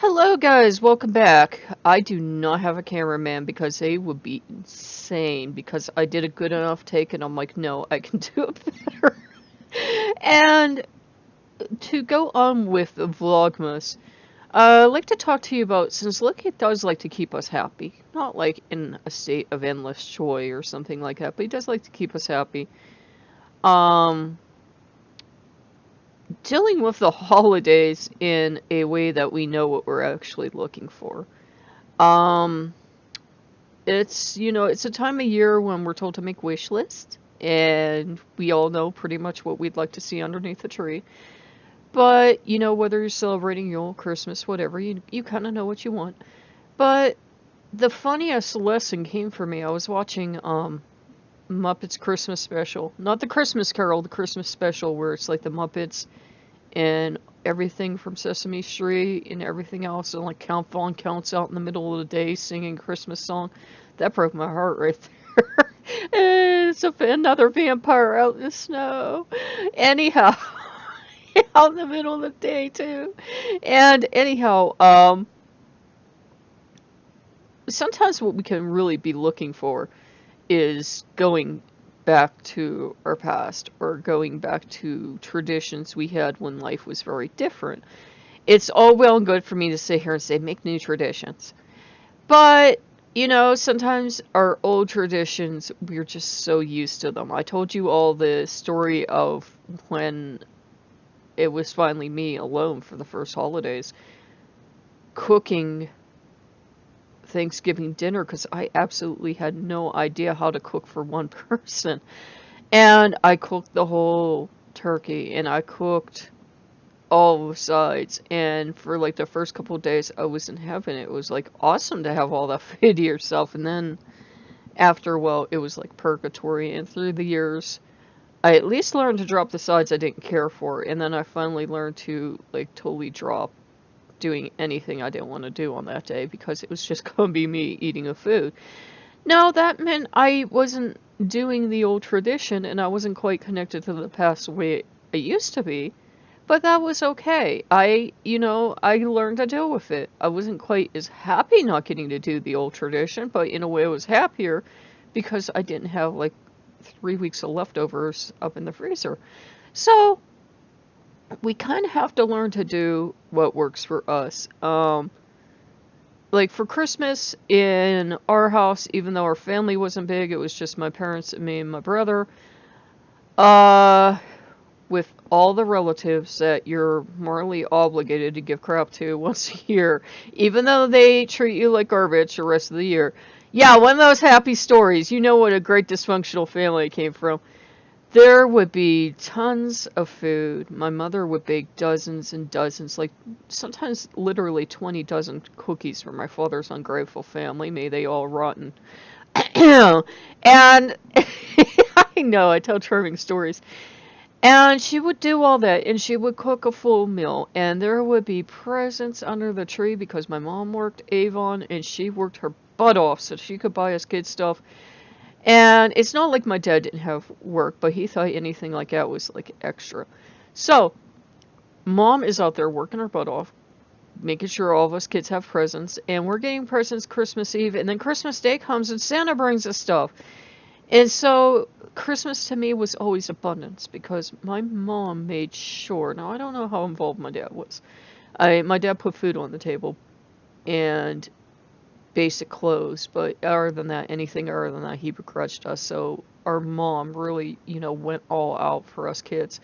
Hello guys, welcome back. I do not have a cameraman because they would be insane because I did a good enough take and I'm like, no, I can do it better. And to go on with the Vlogmas, I'd like to talk to you about, since Loki does like to keep us happy, not like in a state of endless joy or something like that, but he does like to keep us happy. Um, Dealing with the holidays in a way that we know what we're actually looking for. Um, it's a time of year when we're told to make wish lists, and we all know pretty much what we'd like to see underneath the tree. But, whether you're celebrating Yule, Christmas, whatever, you kind of know what you want. But the funniest lesson came for me. I was watching Muppets Christmas Special. Not the Christmas Carol, the Christmas Special, where it's like the Muppets and everything from Sesame Street and everything else, and like Count Von Counts out in the middle of the day singing Christmas song. That broke my heart right there. And it's another vampire out in the snow. Anyhow, out in the middle of the day too. And anyhow, sometimes what we can really be looking for is going back to our past or going back to traditions we had when life was very different. It's all well and good for me to sit here and say, make new traditions. But, sometimes our old traditions, we're just so used to them. I told you all the story of when it was finally me alone for the first holidays, cooking Thanksgiving dinner because I absolutely had no idea how to cook for one person. And I cooked the whole turkey and I cooked all the sides, and for like the first couple of days I was in heaven. It was like awesome to have all that food to yourself, and then after a while it was like purgatory, and through the years I at least learned to drop the sides I didn't care for, and then I finally learned to like totally drop doing anything I didn't want to do on that day because it was just gonna be me eating the food. No, that meant I wasn't doing the old tradition and I wasn't quite connected to the past the way it used to be. But that was okay. I learned to deal with it. I wasn't quite as happy not getting to do the old tradition, but in a way I was happier because I didn't have like 3 weeks of leftovers up in the freezer. So we kind of have to learn to do what works for us. Like for Christmas in our house, even though our family wasn't big, it was just my parents and me and my brother. Uh, with all the relatives that you're morally obligated to give crap to once a year, even though they treat you like garbage the rest of the year. Yeah, one of those happy stories. You know what a great dysfunctional family it came from. There would be tons of food. My mother would bake dozens and dozens, like sometimes literally 20 dozen cookies for my father's ungrateful family. May they all rotten. And I know, I tell charming stories. And she would do all that, and she would cook a full meal, and there would be presents under the tree because my mom worked Avon, and she worked her butt off so she could buy us kids stuff. And it's not like my dad didn't have work, but he thought anything like that was like extra. So, mom is out there working her butt off, making sure all of us kids have presents, and we're getting presents Christmas Eve, and then Christmas Day comes and Santa brings us stuff. And so Christmas to me was always abundance because my mom made sure. Now I don't know how involved my dad was. My dad put food on the table and basic clothes, but other than that, anything other than that, he begrudged us. So our mom really, went all out for us kids.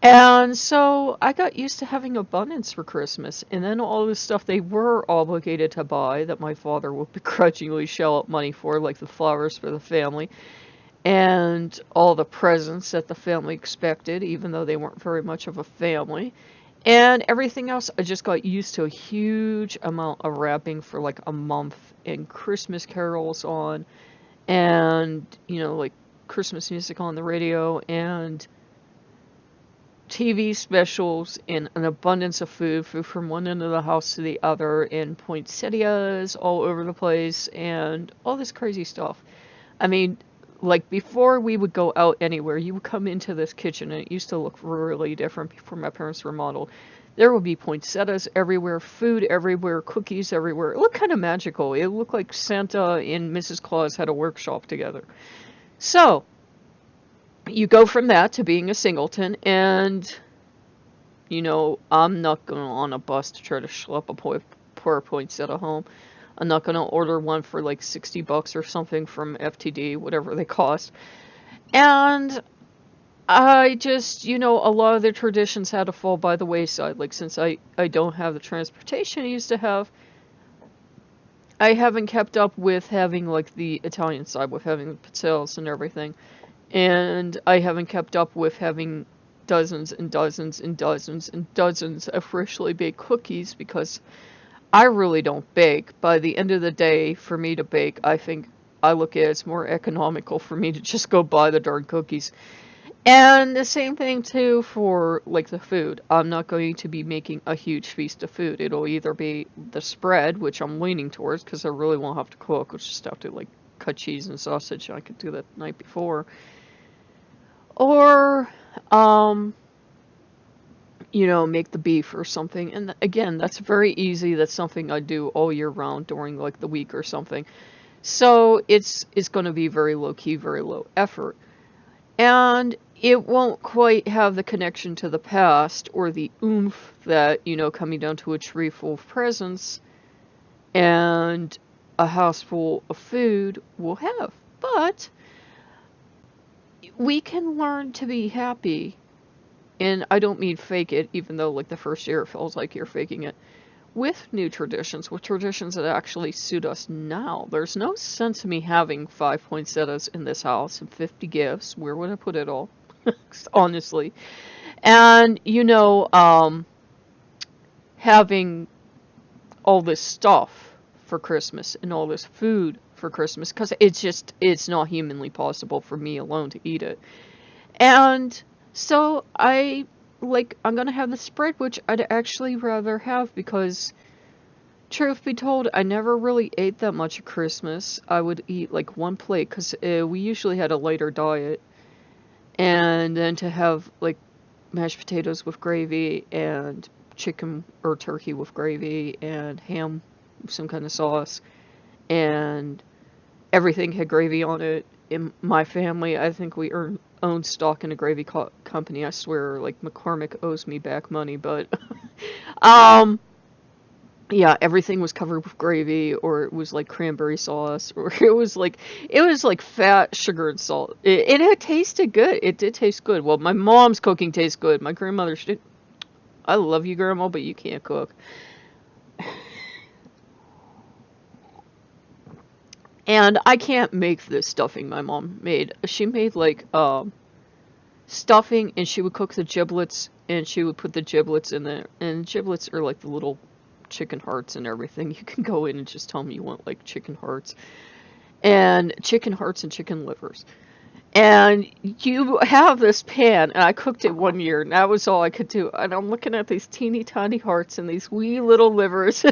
And so I got used to having abundance for Christmas. And then all the stuff they were obligated to buy that my father would begrudgingly shell out money for, like the flowers for the family, and all the presents that the family expected, even though they weren't very much of a family. And everything else, I just got used to a huge amount of wrapping for like a month, and Christmas carols on, and, like Christmas music on the radio, and TV specials, and an abundance of food from one end of the house to the other, and poinsettias all over the place, and all this crazy stuff. I mean, like before we would go out anywhere, you would come into this kitchen, and it used to look really different before my parents remodeled. There would be poinsettias everywhere, food everywhere, cookies everywhere. It looked kind of magical. It looked like Santa and Mrs. Claus had a workshop together. So, you go from that to being a singleton, and, I'm not going on a bus to try to schlep a poor poinsettia home. I'm not going to order one for like $60 or something from FTD, whatever they cost. And I just, a lot of the traditions had to fall by the wayside. Like, since I don't have the transportation I used to have, I haven't kept up with having, like, the Italian side, with having the pizzelles and everything. And I haven't kept up with having dozens and dozens and dozens and dozens of freshly baked cookies, because I really don't bake. By the end of the day, for me to bake, I look at it as more economical for me to just go buy the darn cookies. And the same thing too for like the food. I'm not going to be making a huge feast of food. It'll either be the spread, which I'm leaning towards because I really won't have to cook. I'll just have to like cut cheese and sausage. I could do that the night before. Or, make the beef or something. And again, that's very easy. That's something I do all year round during like the week or something. So it's going to be very low key, very low effort. And it won't quite have the connection to the past or the oomph that, coming down to a tree full of presents and a house full of food will have. But we can learn to be happy. And I don't mean fake it, even though like the first year it feels like you're faking it. With new traditions, with traditions that actually suit us now. There's no sense in me having 5 poinsettias in this house and 50 gifts. Where would I put it all? Honestly. And, having all this stuff for Christmas and all this food for Christmas, because it's not humanly possible for me alone to eat it. And so I'm going to have the spread, which I'd actually rather have, because truth be told, I never really ate that much at Christmas. I would eat like one plate, because we usually had a lighter diet. And then to have like mashed potatoes with gravy and chicken or turkey with gravy and ham with some kind of sauce, and everything had gravy on it. In my family, I think we own stock in a gravy company. I swear, like McCormick owes me back money, but yeah, everything was covered with gravy, or it was like cranberry sauce, or it was like fat, sugar, and salt. It tasted good. It did taste good. Well, my mom's cooking tastes good. My grandmother's did. I love you, Grandma, but you can't cook. And I can't make this stuffing my mom made. She made like stuffing, and she would cook the giblets, and she would put the giblets in there. And giblets are like the little chicken hearts and everything. You can go in and just tell them you want like chicken hearts and chicken livers. And you have this pan, and I cooked it one year, and that was all I could do. And I'm looking at these teeny tiny hearts and these wee little livers.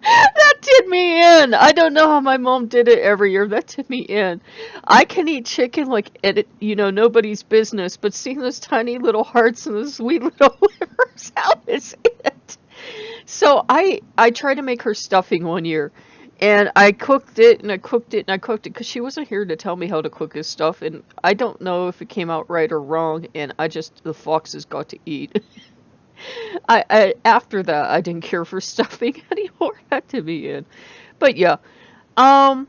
That did me in. I don't know how my mom did it every year. That did me in. I can eat chicken like nobody's business, but seeing those tiny little hearts and those sweet little livers, how is it? So I tried to make her stuffing one year, and I cooked it and I cooked it and I cooked it because she wasn't here to tell me how to cook this stuff, and I don't know if it came out right or wrong, and the foxes got to eat. After that, I didn't care for stuffing anymore. That to be in. But yeah. And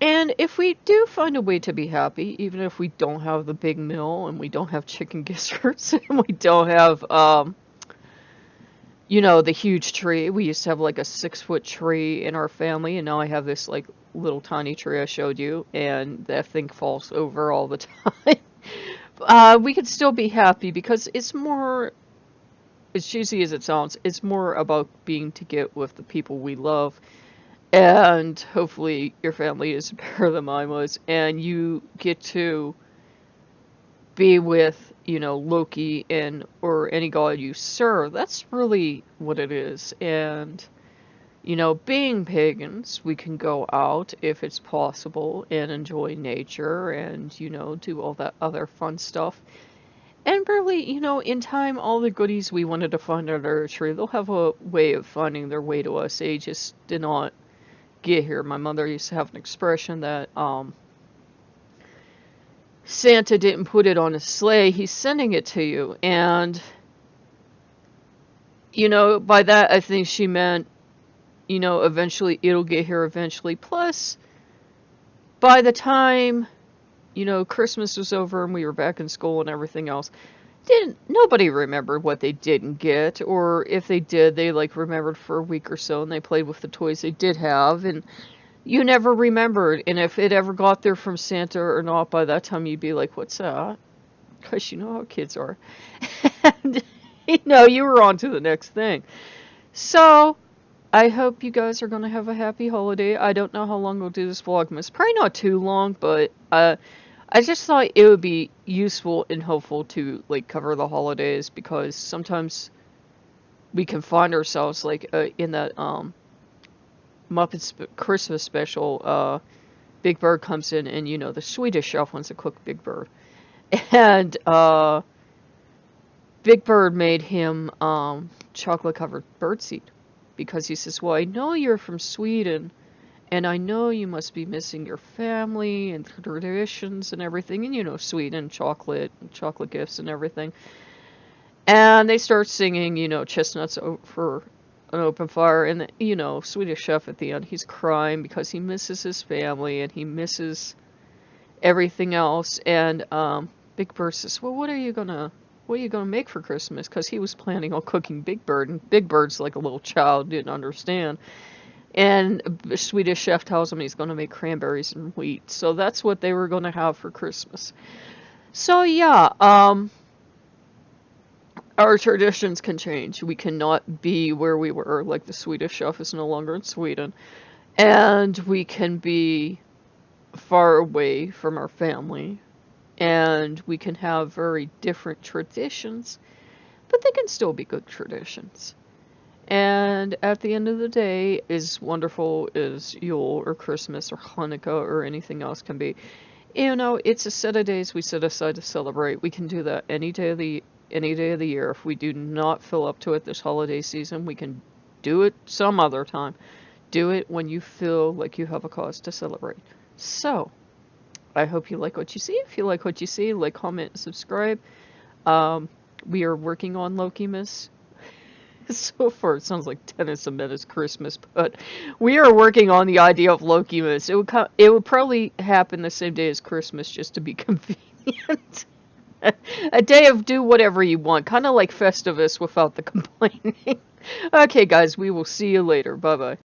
if we do find a way to be happy, even if we don't have the big meal, and we don't have chicken gizzards, and we don't have, the huge tree. We used to have like a 6-foot tree in our family, and now I have this like little tiny tree I showed you, and that thing falls over all the time. We could still be happy, because it's more, as cheesy as it sounds, it's more about being together with the people we love. And hopefully your family is better than mine was, and you get to be with, Loki or any god you serve. That's really what it is. And, being pagans, we can go out if it's possible and enjoy nature and, do all that other fun stuff. And really, in time, all the goodies we wanted to find under a tree, they'll have a way of finding their way to us. They just did not get here. My mother used to have an expression that Santa didn't put it on a sleigh, he's sending it to you. And, by that, I think she meant, eventually it'll get here eventually. Plus, by the time, Christmas was over and we were back in school and everything else, nobody remembered what they didn't get, or if they did, they remembered for a week or so and they played with the toys they did have, and you never remembered. And if it ever got there from Santa or not, by that time you'd be like, what's that? Because you know how kids are. And, you were on to the next thing. So, I hope you guys are going to have a happy holiday. I don't know how long we'll do this Vlogmas. Probably not too long, but I just thought it would be useful and helpful to cover the holidays, because sometimes we can find ourselves in that Muppets Christmas special. Big Bird comes in, and the Swedish chef wants to cook Big Bird, and Big Bird made him chocolate covered birdseed, because he says, well, I know you're from Sweden, and I know you must be missing your family and traditions and everything. And Sweden, chocolate gifts and everything. And they start singing, chestnuts over an open fire. And, Swedish chef at the end, he's crying because he misses his family and he misses everything else. And Big Bird says, well, what are you gonna make for Christmas? Because he was planning on cooking Big Bird, and Big Bird's like a little child, didn't understand. And the Swedish chef tells him he's going to make cranberries and wheat. So that's what they were going to have for Christmas. So yeah, our traditions can change. We cannot be where we were, like the Swedish chef is no longer in Sweden. And we can be far away from our family. And we can have very different traditions, but they can still be good traditions. And at the end of the day, as wonderful as Yule or Christmas or Hanukkah or anything else can be, it's a set of days we set aside to celebrate. We can do that any day of the year. If we do not fill up to it this holiday season, we can do it some other time. Do it when you feel like you have a cause to celebrate. So, I hope you like what you see. If you like what you see, comment, and subscribe. We are working on Lokean. So far, it sounds like Tennis and Menace Christmas, but we are working on the idea of Lokean. It would probably happen the same day as Christmas, just to be convenient. A day of do whatever you want, kind of like Festivus without the complaining. Okay, guys, we will see you later. Bye-bye.